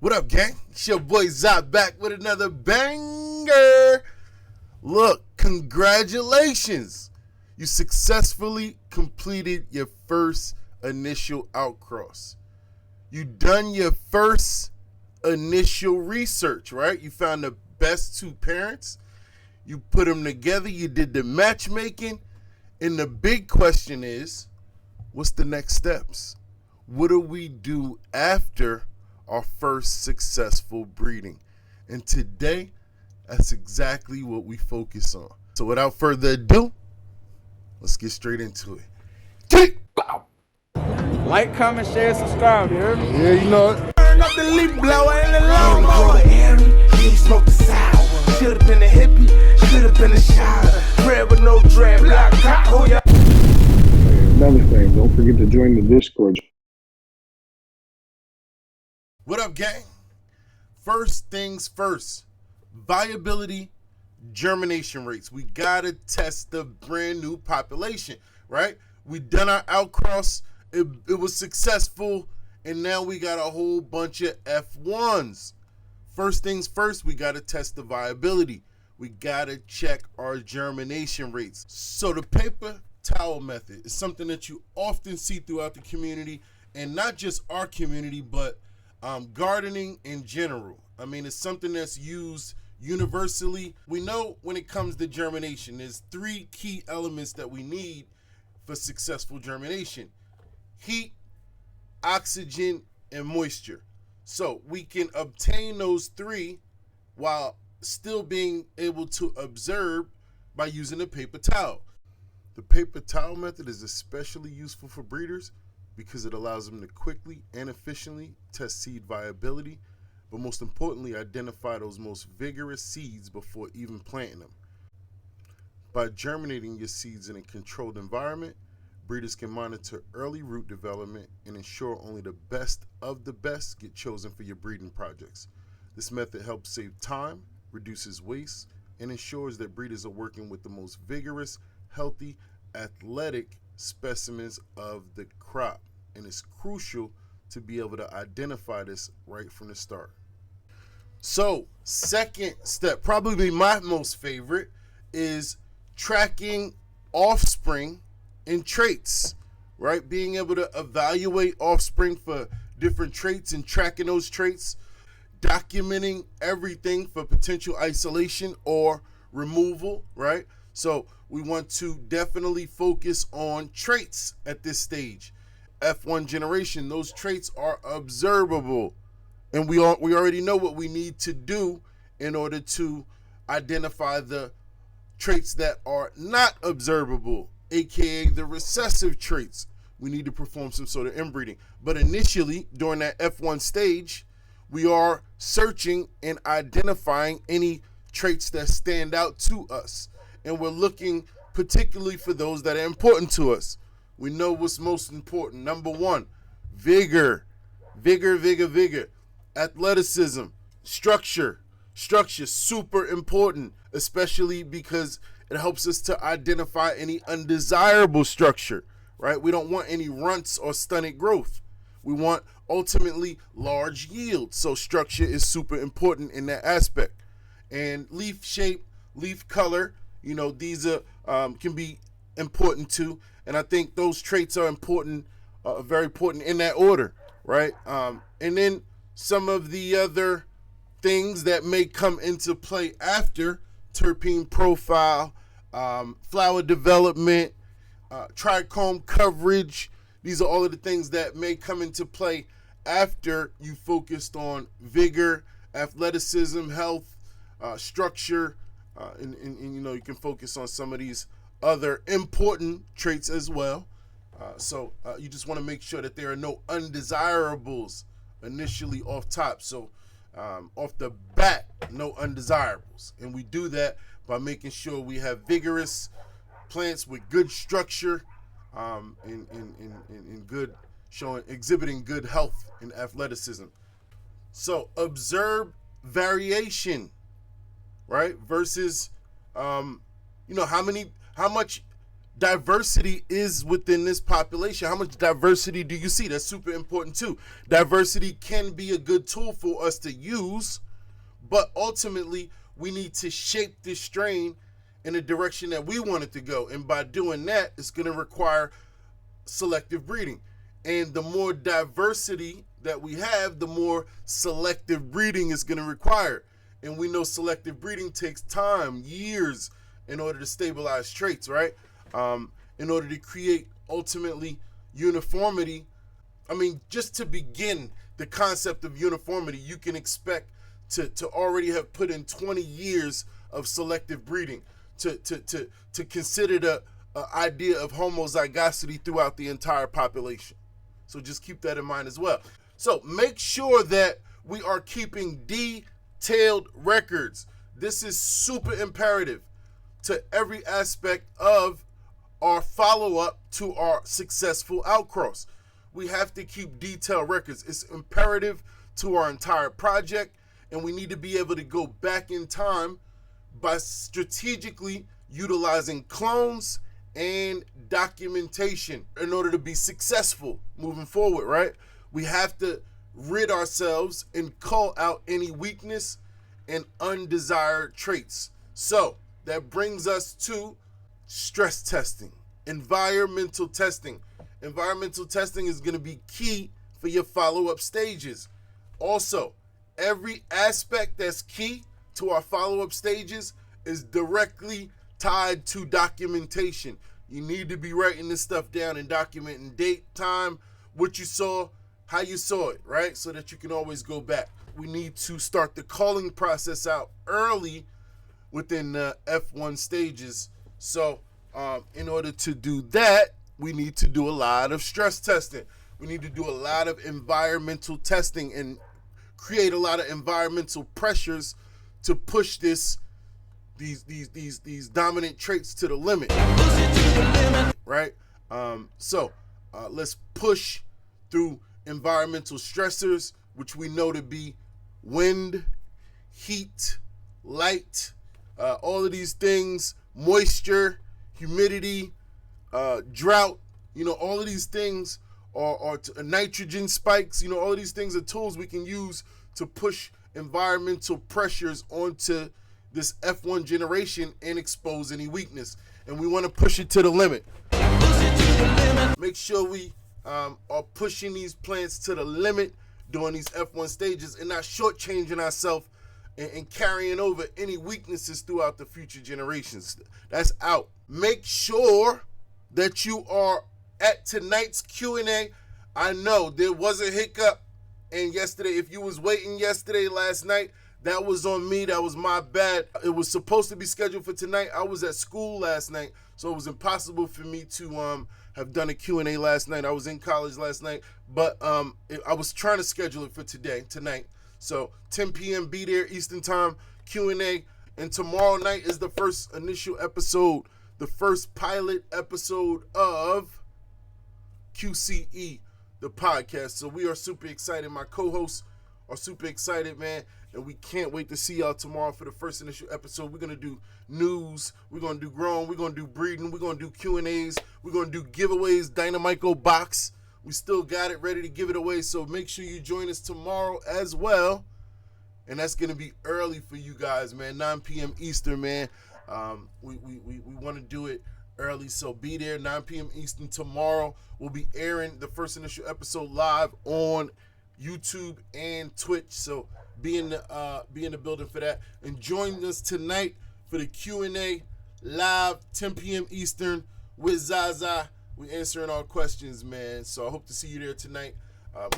What up, gang? It's your boy ZaZa back with another banger. Look, congratulations. You successfully completed your first initial outcross. You done your first initial research, right? You found the best two parents. You put them together. You did the matchmaking. And the big question is, what's the next steps? What do we do after our first successful breeding? And today, that's exactly what we focus on. So without further ado, let's get straight into it. Like, comment, share, subscribe, you heard me? Yeah, you know it. Turn up the leaf blower and the lawnmower. Harry, he smoked the sour. Should've been a hippie, should've been a shower. Bread with no dread, black cop, who ya? Another thing, don't forget to join the Discord. What up, gang? First things first, viability, germination rates. We gotta test the brand new population, right? We done our outcross, it was successful, and now we got a whole bunch of F1s. First things first, we gotta test the viability. We gotta check our germination rates. So the paper towel method is something that you often see throughout the community, and not just our community, but gardening in general. I mean, it's something that's used universally. We know when it comes to germination, there's three key elements that we need for successful germination: heat, oxygen, and moisture. So we can obtain those three while still being able to observe by using a paper towel. The paper towel method is especially useful for breeders because it allows them to quickly and efficiently test seed viability, but most importantly, identify those most vigorous seeds before even planting them. By germinating your seeds in a controlled environment, breeders can monitor early root development and ensure only the best of the best get chosen for your breeding projects. This method helps save time, reduces waste, and ensures that breeders are working with the most vigorous, healthy, athletic specimens of the crop. And it's crucial to be able to identify this right from the start. So, second step, probably my most favorite, is tracking offspring and traits, right? Being able to evaluate offspring for different traits and tracking those traits, documenting everything for potential isolation or removal, right? So we want to definitely focus on traits at this stage. F1 generation, those traits are observable, and we already know what we need to do in order to identify the traits that are not observable, aka the recessive traits. We need to perform some sort of inbreeding. But initially, during that F1 stage, we are searching and identifying any traits that stand out to us, and we're looking particularly for those that are important to us. We know what's most important. Number one, vigor. Vigor. Athleticism, structure, super important, especially because it helps us to identify any undesirable structure, right? We don't want any runts or stunted growth. We want ultimately large yield. So structure is super important in that aspect. And leaf shape, leaf color, these are can be important too. And I think those traits are important, very important in that order, right? And then some of the other things that may come into play after: terpene profile, flower development, trichome coverage. These are all of the things that may come into play after you focused on vigor, athleticism, health, structure, and you can focus on some of these other important traits as well. So you just want to make sure that there are no undesirables initially off top. So off the bat, no undesirables. And we do that by making sure we have vigorous plants with good structure, and good, exhibiting good health and athleticism. So observe variation, right? Versus how much diversity is within this population? How much diversity do you see? That's super important too. Diversity can be a good tool for us to use, but ultimately we need to shape this strain in the direction that we want it to go. And by doing that, it's going to require selective breeding. And the more diversity that we have, the more selective breeding is going to require. And we know selective breeding takes time, years, in order to stabilize traits, right? In order to create ultimately uniformity. I mean, just to begin the concept of uniformity, you can expect to already have put in 20 years of selective breeding to consider the idea of homozygosity throughout the entire population. So just keep that in mind as well. So make sure that we are keeping detailed records. This is super imperative to every aspect of our follow-up to our successful outcross. We have to keep detailed records. It's imperative to our entire project, and we need to be able to go back in time by strategically utilizing clones and documentation in order to be successful moving forward, right? We have to rid ourselves and cull out any weakness and undesired traits. So that brings us to stress testing, environmental testing. Environmental testing is going to be key for your follow-up stages. Also, every aspect that's key to our follow-up stages is directly tied to documentation. You need to be writing this stuff down and documenting date, time, what you saw, how you saw it, right? So that you can always go back. We need to start the culling process out early within the F1 stages. So in order to do that, we need to do a lot of stress testing. We need to do a lot of environmental testing and create a lot of environmental pressures to push these dominant traits to the limit, right? So let's push through environmental stressors, which we know to be wind, heat, light, all of these things, moisture, humidity, drought, all of these things are nitrogen spikes, all of these things are tools we can use to push environmental pressures onto this F1 generation and expose any weakness. And we want to push it to the limit. Make sure we are pushing these plants to the limit during these F1 stages and not shortchanging ourselves and carrying over any weaknesses throughout the future generations. That's out. Make sure that you are at tonight's Q&A. I know there was a hiccup and yesterday, if you was waiting last night, that was on me. That was my bad. It was supposed to be scheduled for tonight. I was at school last night, so it was impossible for me to have done a Q&A last night. I was in college last night, but I was trying to schedule it for tonight. So 10 p.m. be there Eastern time, Q&A. And tomorrow night is the first initial episode, the first pilot episode of QCE, the podcast. So we are super excited. My co-hosts are super excited, man. And we can't wait to see y'all tomorrow for the first initial episode. We're going to do news. We're going to do growing. We're going to do breeding. We're going to do Q&As. We're going to do giveaways, Dynamico box. We still got it ready to give it away. So make sure you join us tomorrow as well. And that's going to be early for you guys, man. 9 p.m. Eastern, man. We want to do it early. So be there, 9 p.m. Eastern tomorrow. We'll be airing the first initial episode live on YouTube and Twitch. So be in the building for that, and join us tonight for the Q&A live 10 p.m. Eastern with ZaZa. We answering all questions, man. So I hope to see you there tonight.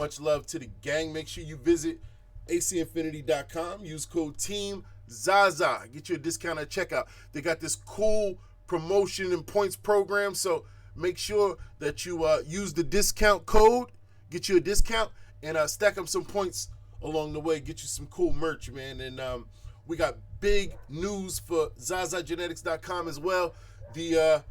Much love to the gang. Make sure you visit acinfinity.com. Use code Team ZaZa. Get you a discount at checkout. They got this cool promotion and points program. So make sure that you use the discount code. Get you a discount and stack up some points along the way. Get you some cool merch, man. And we got big news for ZaZagenetics.com as well. The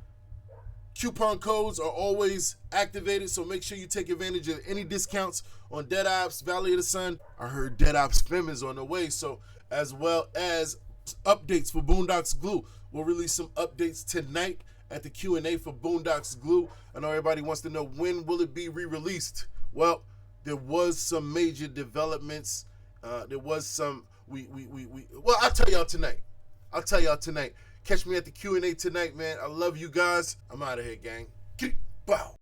coupon codes are always activated, so make sure you take advantage of any discounts on Dead Ops, Valley of the Sun. I heard Dead Ops Fem is on the way, so as well as updates for Boondocks Glue. We'll release some updates tonight at the Q&A for Boondocks Glue. I know everybody wants to know, when will it be re-released? Well, there was some major developments. There was some, well, I'll tell y'all tonight. Catch me at the Q&A tonight, man. I love you guys. I'm out of here, gang. Bow.